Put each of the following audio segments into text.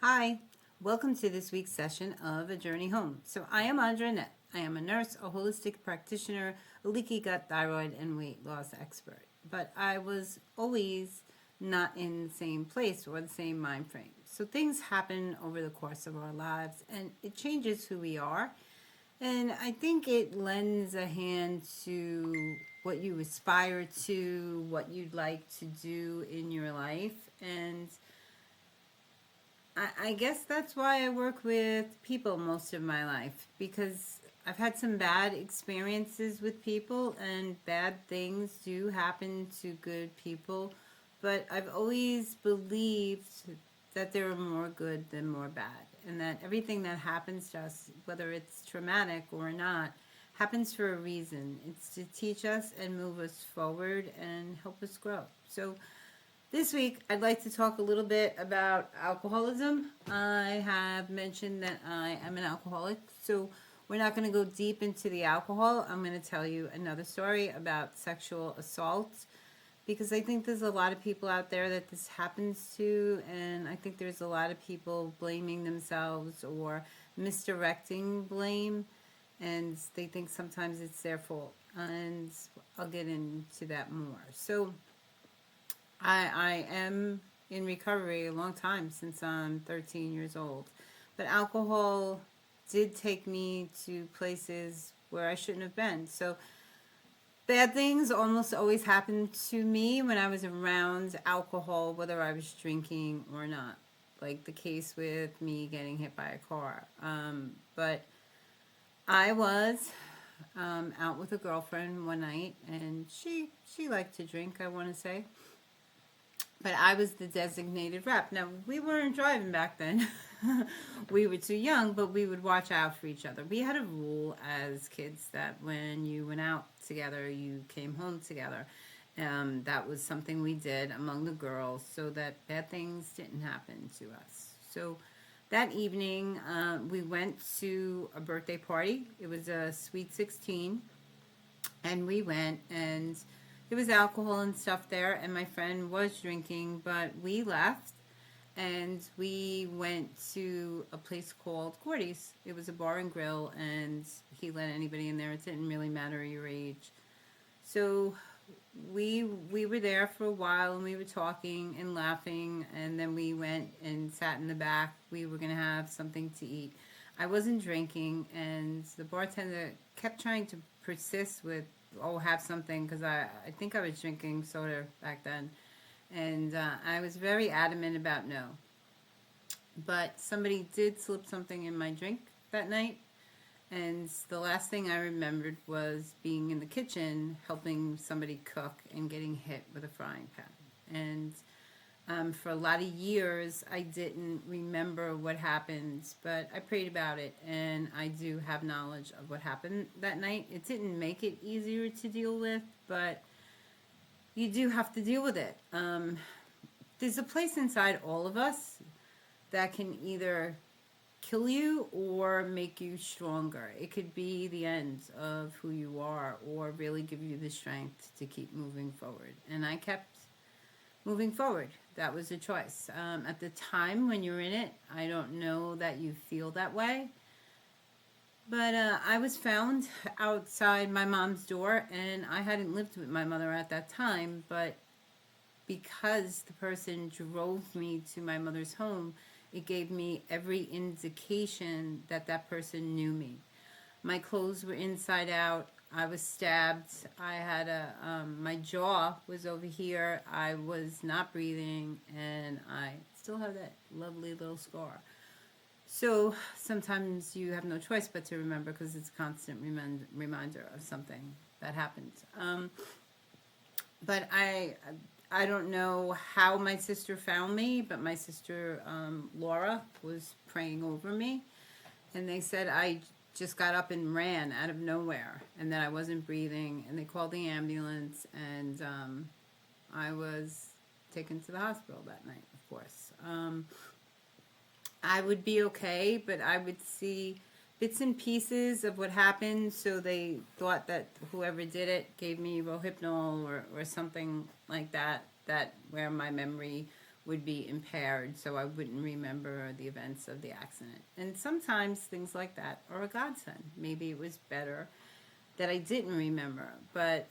Hi, welcome to this week's session of A Journey Home. So, I am Andrea. I am a nurse, a holistic practitioner, a leaky gut, thyroid, and weight loss expert. But I was always not in the same place or the same mind frame. So, things happen over the course of our lives and it changes who we are. And I think it lends a hand to what you aspire to, what you'd like to do in your life. And I guess that's why I work with people most of my life because I've had some bad experiences with people, and bad things do happen to good people. But I've always believed that there are more good than more bad, and that everything that happens to us, whether it's traumatic or not, happens for a reason. It's to teach us and move us forward and help us grow. So, this week, I'd like to talk a little bit about alcoholism. I have mentioned that I am an alcoholic, so we're not going to go deep into the alcohol. I'm going to tell you another story about sexual assault because I think there's a lot of people out there that this happens to, and I think there's a lot of people blaming themselves or misdirecting blame, and they think sometimes it's their fault. And I'll get into that more. So, I am in recovery a long time since I'm 13 years old. But alcohol did take me to places where I shouldn't have been. So bad things almost always happened to me when I was around alcohol, whether I was drinking or not. Like the case with me getting hit by a car. But I was out with a girlfriend one night, and she liked to drink, I want to say, but I was the designated rep. Now, we weren't driving back then. We were too young, but we would watch out for each other. We had a rule as kids that when you went out together, you came home together. That was something we did among the girls so that bad things didn't happen to us. So that evening, we went to a birthday party. It was a Sweet 16, and we went, and there was alcohol and stuff there, and my friend was drinking, but we left and we went to a place called Gordy's. It was a bar and grill, and he let anybody in there. It didn't really matter your age. So we were there for a while, and we were talking and laughing, and then we went and sat in the back. We were going to have something to eat. I wasn't drinking, and the bartender kept trying to persist with, oh, have something, because I think I was drinking soda back then. And I was very adamant about no. But somebody did slip something in my drink that night, and the last thing I remembered was being in the kitchen helping somebody cook and getting hit with a frying pan. And for a lot of years, I didn't remember what happened, but I prayed about it, and I do have knowledge of what happened that night. It didn't make it easier to deal with, but you do have to deal with it. There's a place inside all of us that can either kill you or make you stronger. It could be the end of who you are or really give you the strength to keep moving forward. And I kept moving forward. That was a choice. At the time when you're in it, I don't know that you feel that way. But I was found outside my mom's door, and I hadn't lived with my mother at that time, but because the person drove me to my mother's home, it gave me every indication that that person knew me. My clothes were inside out. I was stabbed. I had my jaw was over here. I was not breathing, and I still have that lovely little scar. So sometimes you have no choice but to remember because it's a constant reminder of something that happened. But I don't know how my sister found me, but my sister Laura was praying over me, and they said I just got up and ran out of nowhere, and that I wasn't breathing, and they called the ambulance, and I was taken to the hospital that night, of course. I would be okay, but I would see bits and pieces of what happened, so they thought that whoever did it gave me Rohypnol or something like that, that where my memory would be impaired, so I wouldn't remember the events of the accident. And sometimes things like that are a godsend. Maybe it was better that I didn't remember, but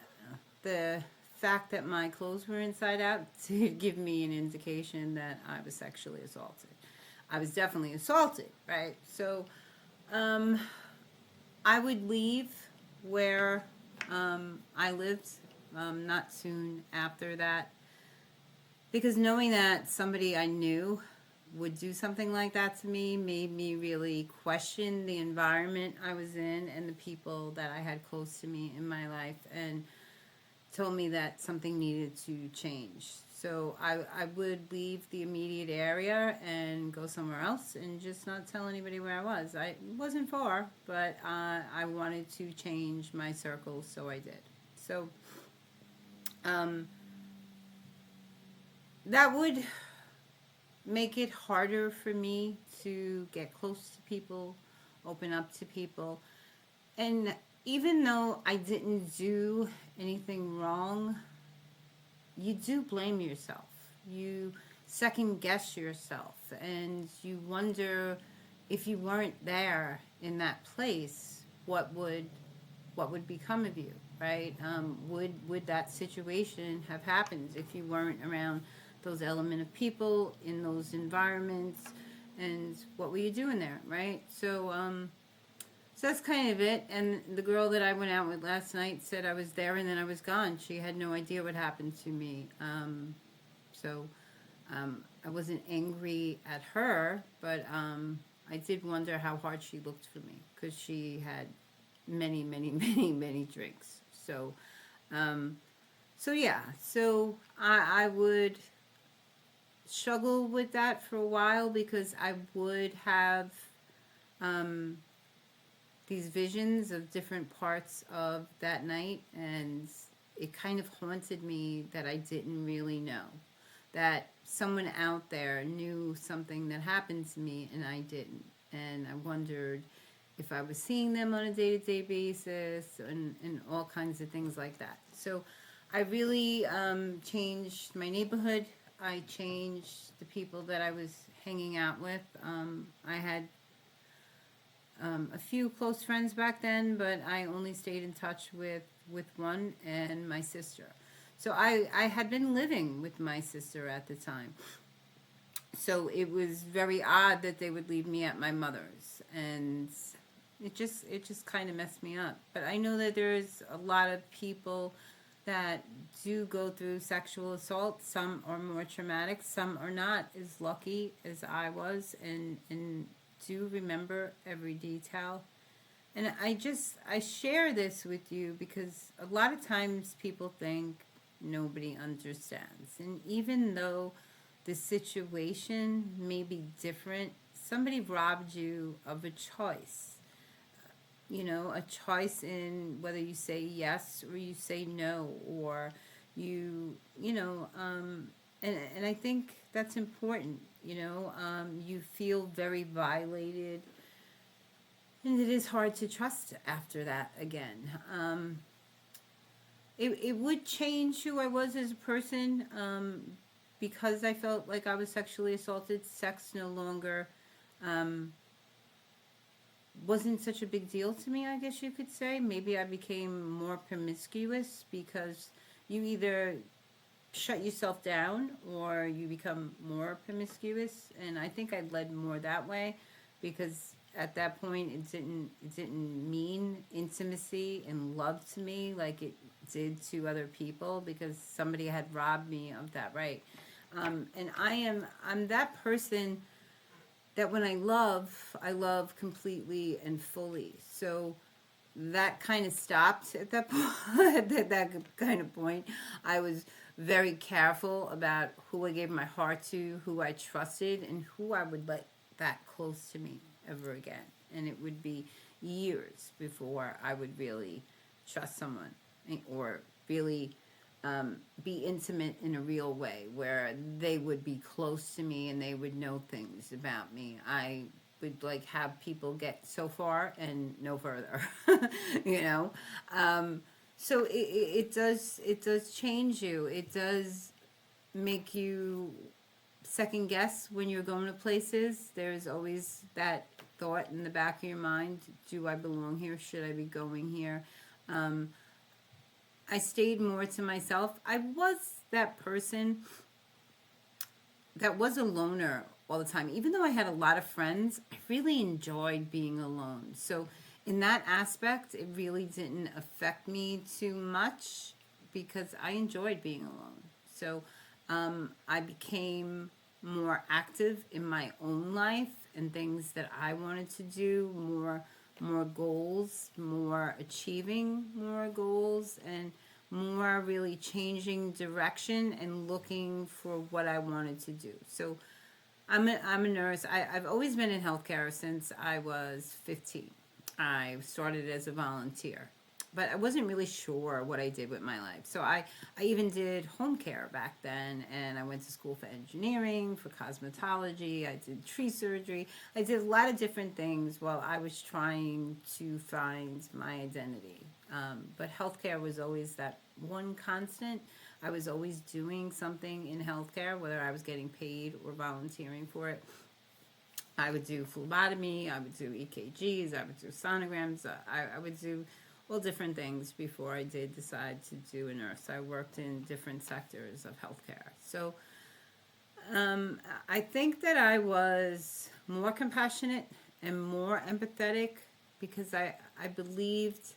the fact that my clothes were inside out did give me an indication that I was sexually assaulted. I was definitely assaulted, right? So um, I would leave where I lived not soon after that, because knowing that somebody I knew would do something like that to me made me really question the environment I was in and the people that I had close to me in my life, and told me that something needed to change. So I would leave the immediate area and go somewhere else and just not tell anybody where I was. I wasn't far, but I wanted to change my circles, so I did. So um, that would make it harder for me to get close to people, open up to people. And even though I didn't do anything wrong, you do blame yourself. You second guess yourself, and you wonder, if you weren't there in that place, what would become of you, right? Would that situation have happened if you weren't around those element of people in those environments, and what were you doing there, right? So that's kind of it. And the girl that I went out with last night said I was there and then I was gone. She had no idea what happened to me. So I wasn't angry at her, but I did wonder how hard she looked for me, because she had many, many, many, many drinks. Um, so yeah, so I would struggle with that for a while, because I would have um, these visions of different parts of that night, and it kind of haunted me that I didn't really know, that someone out there knew something that happened to me and I didn't. And I wondered if I was seeing them on a day-to-day basis, and all kinds of things like that. So I really changed my neighborhood. I changed the people that I was hanging out with. I had a few close friends back then, but I only stayed in touch with one, and my sister. So I had been living with my sister at the time. So it was very odd that they would leave me at my mother's, and it just kind of messed me up. But I know that there's a lot of people that do go through sexual assault. Some are more traumatic, some are not as lucky as I was, and do remember every detail. And I share this with you because a lot of times people think nobody understands. And even though the situation may be different, somebody robbed you of a choice. You know, a choice in whether you say yes or you say no, or and I think that's important. You feel very violated, and it is hard to trust after that again. It would change who I was as a person, because I felt like I was sexually assaulted. Sex no longer wasn't such a big deal to me, I guess you could say. Maybe I became more promiscuous, because you either shut yourself down or you become more promiscuous, and I think I led more that way, because at that point it didn't mean intimacy and love to me like it did to other people, because somebody had robbed me of that right. And I'm that person that when I love completely and fully. So that kind of stopped at that point. At that kind of point, I was very careful about who I gave my heart to, who I trusted, and who I would let that close to me ever again. And it would be years before I would really trust someone, or really be intimate in a real way, where they would be close to me and they would know things about me. I would like have people get so far and no further, you know. So it does change you. It does make you second guess when you're going to places. There's always that thought in the back of your mind: do I belong here? Should I be going here? Um, I stayed more to myself. I was that person that was a loner all the time. Even though I had a lot of friends, I really enjoyed being alone. So, in that aspect, it really didn't affect me too much because I enjoyed being alone. So, I became more active in my own life and things that I wanted to do, more goals, more achieving more goals, and more really changing direction and looking for what I wanted to do. So I'm a nurse. I've always been in healthcare since I was 15. I started as a volunteer, but I wasn't really sure what I did with my life. So I even did home care back then, and I went to school for engineering, for cosmetology. I did tree surgery. I did a lot of different things while I was trying to find my identity. But healthcare was always that one constant. I was always doing something in healthcare, whether I was getting paid or volunteering for it. I would do phlebotomy, I would do EKGs, I would do sonograms, I would do all different things before I did decide to do a nurse. I worked in different sectors of healthcare. So I think that I was more compassionate and more empathetic because I believed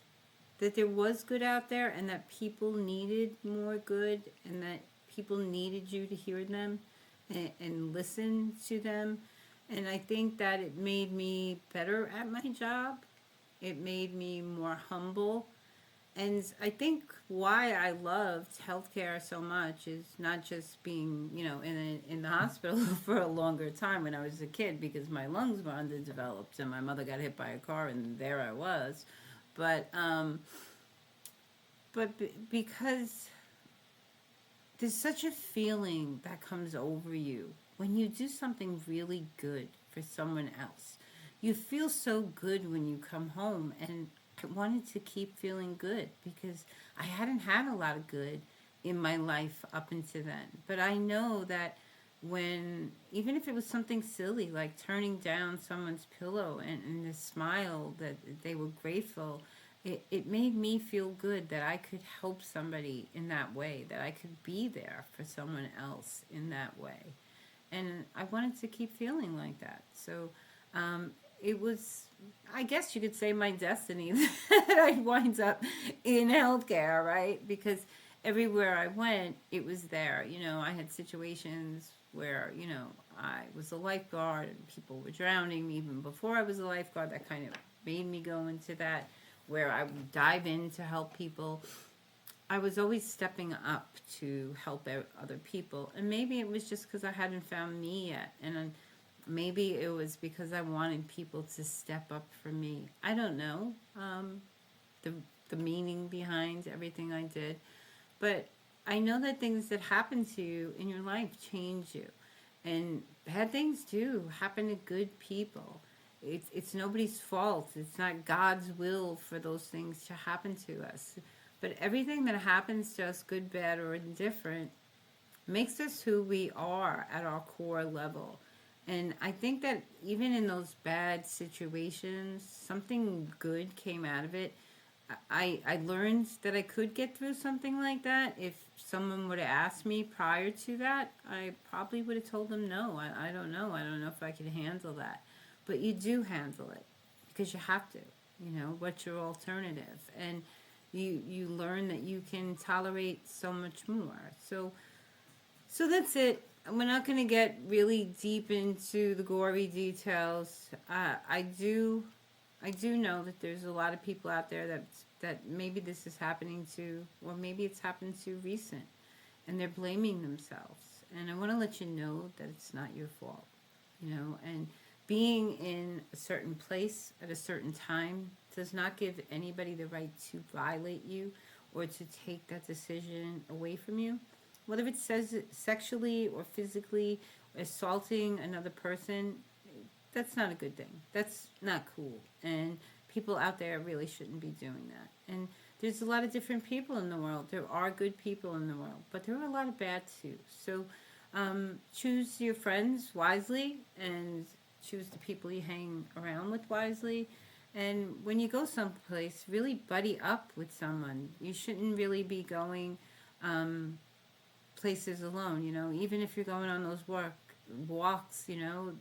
that there was good out there and that people needed more good and that people needed you to hear them and listen to them. And I think that it made me better at my job. It made me more humble. And I think why I loved healthcare so much is not just being, in the hospital for a longer time when I was a kid because my lungs were underdeveloped and my mother got hit by a car and there I was. But because there's such a feeling that comes over you when you do something really good for someone else. You feel so good when you come home, and I wanted to keep feeling good because I hadn't had a lot of good in my life up until then. But I know that when, even if it was something silly like turning down someone's pillow and the smile that they were grateful, it made me feel good that I could help somebody in that way, that I could be there for someone else in that way. And I wanted to keep feeling like that. So it was, I guess you could say, my destiny that I wind up in healthcare, right? Because everywhere I went, it was there. I had situations where, I was a lifeguard and people were drowning even before I was a lifeguard. That kind of made me go into that, where I would dive in to help people. I was always stepping up to help other people. And maybe it was just because I hadn't found me yet. And maybe it was because I wanted people to step up for me. I don't know the, the meaning behind everything I did. But I know that things that happen to you in your life change you. And bad things do happen to good people. It's nobody's fault. It's not God's will for those things to happen to us. But everything that happens to us, good, bad, or indifferent, makes us who we are at our core level. And I think that even in those bad situations, something good came out of it. I learned that I could get through something like that. If someone would have asked me prior to that, I probably would have told them no. I don't know. I don't know if I could handle that. But you do handle it because you have to. What's your alternative? And you learn that you can tolerate so much more. So that's it. We're not going to get really deep into the gory details. I do know that there's a lot of people out there that maybe this is happening to, or maybe it's happened to recent, and they're blaming themselves. And I want to let you know that it's not your fault, and being in a certain place at a certain time does not give anybody the right to violate you or to take that decision away from you. Whether it says it sexually or physically, assaulting another person, that's not a good thing. That's not cool. And people out there really shouldn't be doing that. And there's a lot of different people in the world. There are good people in the world, but there are a lot of bad too. So Choose your friends wisely and choose the people you hang around with wisely. And when you go someplace, really buddy up with someone. You shouldn't really be going um, places alone. Even if you're going on those walks.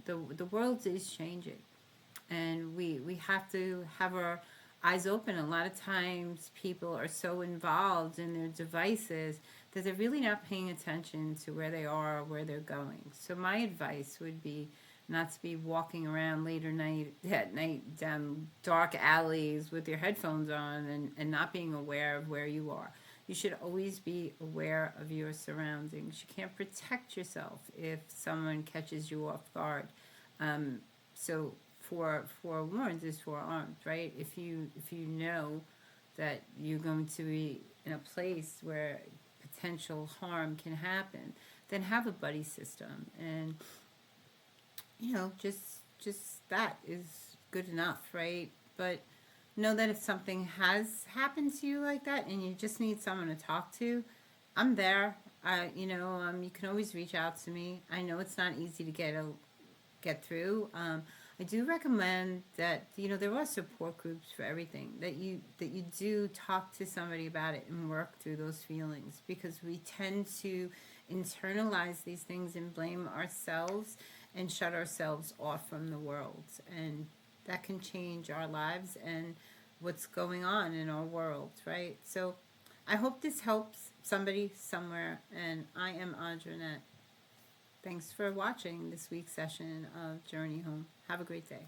The world is changing, and we have to have our eyes open. A lot of times people are so involved in their devices that they're really not paying attention to where they are or where they're going. So my advice would be not to be walking around late at night down dark alleys with your headphones on and not being aware of where you are. You should always be aware of your surroundings. You can't protect yourself if someone catches you off guard. So forewarned is forearmed, right? If you know that you're going to be in a place where potential harm can happen, then have a buddy system, and just that is good enough, right? But know that if something has happened to you like that and you just need someone to talk to, I'm there. You can always reach out to me. I know it's not easy to get through. I do recommend that there are support groups for everything, that you do talk to somebody about it and work through those feelings, because we tend to internalize these things and blame ourselves and shut ourselves off from the world, and that can change our lives and what's going on in our world, right? So I hope this helps somebody somewhere, and I am Audrey. Thanks for watching this week's session of Journey Home. Have a great day.